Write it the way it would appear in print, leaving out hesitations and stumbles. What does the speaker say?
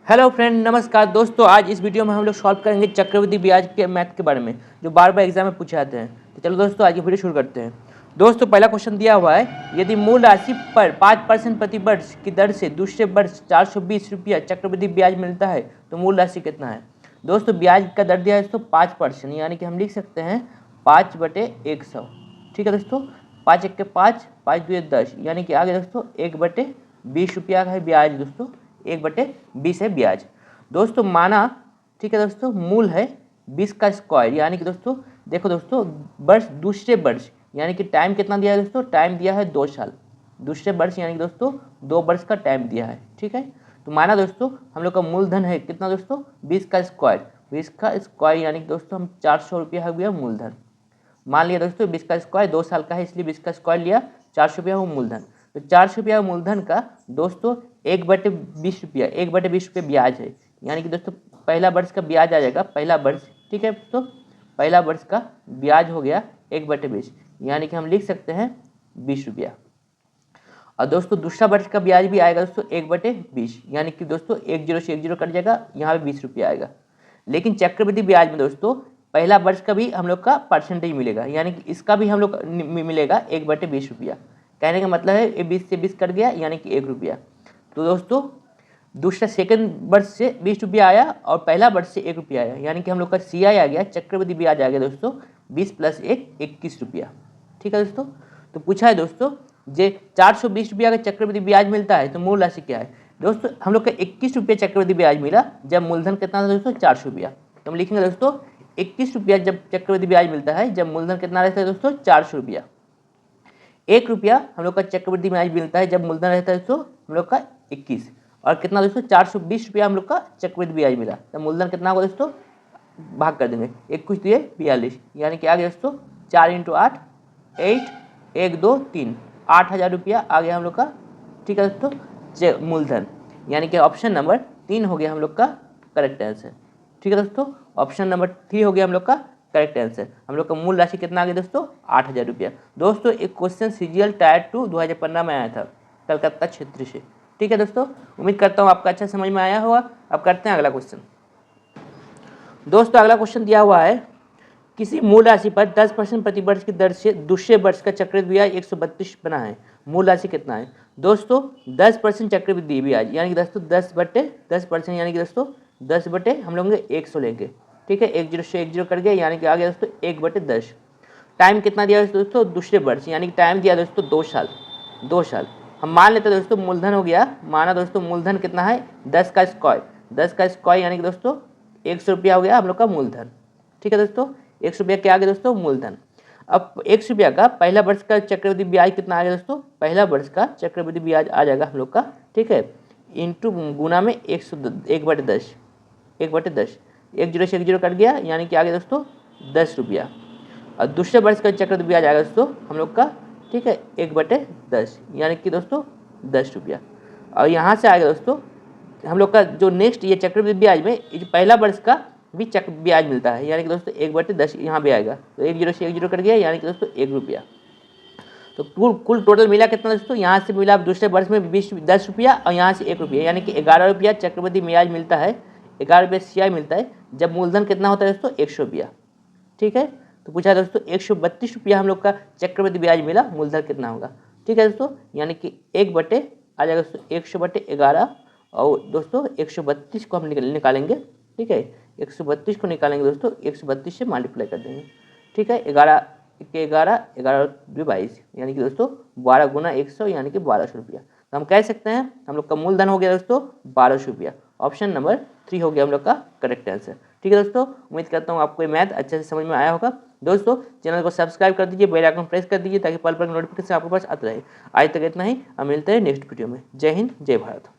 Hello friend, नमस्कार दोस्तों। आज इस वीडियो में हम लोग सॉल्व करेंगे चक्रवृद्धि ब्याज के मैथ के बारे में जो बार बार एग्जाम में पूछे जाते हैं। तो चलो दोस्तों, आज की वीडियो शुरू करते हैं। दोस्तों, पहला क्वेश्चन दिया हुआ है, यदि मूल राशि पर 5% प्रति वर्ष की दर से दूसरे वर्ष 420 रुपया चक्रवृद्धि ब्याज मिलता है तो मूल राशि कितना है। दोस्तों, ब्याज का दर दिया है दोस्तों 5%, यानी कि हम लिख सकते हैं 5/100। ठीक है दोस्तों, 5 1 के 5, 5 2 10, यानी कि आगे दोस्तों 1/20 रुपया का है ब्याज। दोस्तों 1/20 है ब्याज। दोस्तों माना, ठीक है दोस्तों, मूल है 20 का स्क्वायर, यानी कि दोस्तों देखो दोस्तों, वर्ष दूसरे वर्ष यानी कि टाइम कितना दिया है दोस्तों, टाइम दिया है 2 साल। दूसरे वर्ष यानी कि दोस्तों 2 वर्ष का टाइम दिया है। ठीक है, तो माना दोस्तों हम लोग का मूलधन है कितना दोस्तों, 20 का स्क्वायर। 20 का स्क्वायर यानी कि दोस्तों हम 400 रुपया हो गया मूलधन। मान लिया दोस्तों 20 का स्क्वायर 2 साल का है, इसलिए 20 का स्क्वायर लिया, 400 रुपया वो मूलधन। तो 400 रुपया मूलधन का दोस्तों 1/20 रुपया, 1/20 रुपये ब्याज है, यानी कि दोस्तों पहला वर्ष का ब्याज आ जाएगा, पहला वर्ष। ठीक है दोस्तों, पहला वर्ष का ब्याज हो गया 1/20, यानी कि हम लिख सकते हैं 20 रुपया। और दोस्तों दूसरा वर्ष का ब्याज भी आएगा दोस्तों 1/20, यानी कि दोस्तों 10 से 10 कट जाएगा, यहाँ पे 20 रुपया आएगा। लेकिन चक्रवृद्धि ब्याज में दोस्तों पहला वर्ष का भी हम लोग का परसेंटेज मिलेगा, यानी कि इसका भी हम लोग मिलेगा 1/20 रुपया। कहने का मतलब है ये 20 से 20 कट गया, यानी कि 1 रुपया। तो दोस्तों दूसरा सेकंड वर्ष से 20 रुपया आया और पहला वर्ष से 1 रुपया आया, यानी कि हम लोग का CI आ गया, चक्रवृद्धि ब्याज आ गया दोस्तों 20 + 1 21 रुपया। ठीक है दोस्तों, तो पूछा है दोस्तों जे 420 रुपया का चक्रवृद्धि ब्याज मिलता है तो मूल राशि क्या है। दोस्तों हम लोग का 21 रुपया चक्रवृद्धि ब्याज मिला जब मूलधन कितना था दोस्तों 400 रुपया। तो हम लिखेंगे दोस्तों 21 रुपया जब चक्रवृद्धि ब्याज मिलता है जब मूलधन कितना रहता है दोस्तों 400 रुपया। 1 रुपया हम लोग का चक्रवृद्धि ब्याज मिलता है जब मूलधन रहता है दोस्तों हम लोग का 21, और कितना दोस्तों 420 रुपया हम लोग का चक्रवृद्धि ब्याज मिला, तो मूलधन कितना होगा दोस्तों, भाग कर देंगे, 1 कुछ दिए 42, यानी कि आ गया दोस्तों 4 × 8 8 1 2 3 8,000 रुपया आ गया हम लोग का। ठीक है दोस्तों, मूलधन, यानी कि ऑप्शन नंबर 3 हो गया हम लोग का करेक्ट आंसर। ठीक है दोस्तों, ऑप्शन नंबर 3 हो गया हम लोग का करेक्ट आंसर। हम लोग का मूल राशि कितना आ गया दोस्तों 8,000 रुपया। दोस्तों एक क्वेश्चन CGL टायर 2 2015 में आया था कलकत्ता क्षेत्र से। ठीक है दोस्तों, उम्मीद करता हूँ आपका अच्छा समझ में आया होगा। अब करते हैं अगला क्वेश्चन। दोस्तों अगला क्वेश्चन दिया हुआ है, किसी मूल राशि पर 10% प्रति वर्ष की दर से दूसरे वर्ष का चक्रवृद्धि ब्याज 132 बना है, मूल राशि कितना है। दोस्तों 10% चक्रवृद्धि ब्याज यानी कि दोस्तों 10% यानी कि दोस्तों 10 हम लोग 100 लेंगे। ठीक है, 10 से 10 कर गया, यानी कि आ गया दोस्तों 1/10। टाइम कितना दिया दोस्तों दूसरे वर्ष, यानी कि टाइम दिया दोस्तों 2 साल। 2 साल हम मान लेते हैं दोस्तों, मूलधन हो गया, माना दोस्तों मूलधन कितना है 10 का स्क्वायर। 10 का स्क्वायर यानी कि दोस्तों 100 रुपया हो गया हम लोग का मूलधन। ठीक है दोस्तों, 100 रुपया क्या आ गया दोस्तों मूलधन। अब 100 रुपया का पहला वर्ष का चक्रवृद्धि ब्याज कितना आ गया दोस्तों, पहला वर्ष का चक्रवृद्धि ब्याज आ जाएगा हम लोग का, ठीक है, इंटू गुना में 1/10, 1/10, 10 से 10 कट गया, यानी कि आ गया दोस्तों 10 रुपया। और दूसरे वर्ष का चक्रवृद्धि ब्याज आएगा दोस्तों हम लोग का, ठीक है, 1/10, यानी कि दोस्तों 10 रुपया। और यहाँ से आएगा दोस्तों हम लोग का जो नेक्स्ट ये चक्रवृद्धि ब्याज में पहला वर्ष का भी चक्र ब्याज मिलता है, यानी कि दोस्तों 1/10 यहाँ भी आएगा, तो 10 से 10 कट गया, यानी कि दोस्तों 1 रुपया। तो कुल टोटल मिला कितना दोस्तों, यहाँ से मिला दूसरे वर्ष में 10 रुपया और यहाँ से 1 रुपया, यानी कि 11 रुपया चक्रवृद्धि ब्याज मिलता है, 11 रुपया CI मिलता है जब मूलधन कितना होता है दोस्तों 100 रुपया। ठीक है, तो पूछा दोस्तों 132 रुपया हम लोग का चक्रवृद्धि ब्याज मिला, मूलधन कितना होगा। ठीक है दोस्तों, यानी कि 1 आ जाएगा दोस्तों 100/11, और दोस्तों 132 को हम निकालेंगे। ठीक है, 132 को निकालेंगे दोस्तों, 132 से मल्टीप्लाई कर देंगे। ठीक है, 11 के 11, 11 2 22, यानी कि दोस्तों 12 गुना 100, यानी कि 1200 रुपया। तो हम कह सकते हैं हम लोग का मूलधन हो गया दोस्तों 1200 रुपया। ऑप्शन नंबर 3 हो गया हम लोग का करेक्ट आंसर। ठीक है दोस्तों, उम्मीद करता हूँ आपको ये मैथ अच्छे से समझ में आया होगा। दोस्तों चैनल को सब्सक्राइब कर दीजिए, बेल आइकन प्रेस कर दीजिए ताकि पल पल नोटिफिकेशन आपके पास आते रहे। आज तक इतना ही, अब मिलते हैं नेक्स्ट वीडियो में। जय हिंद, जय भारत।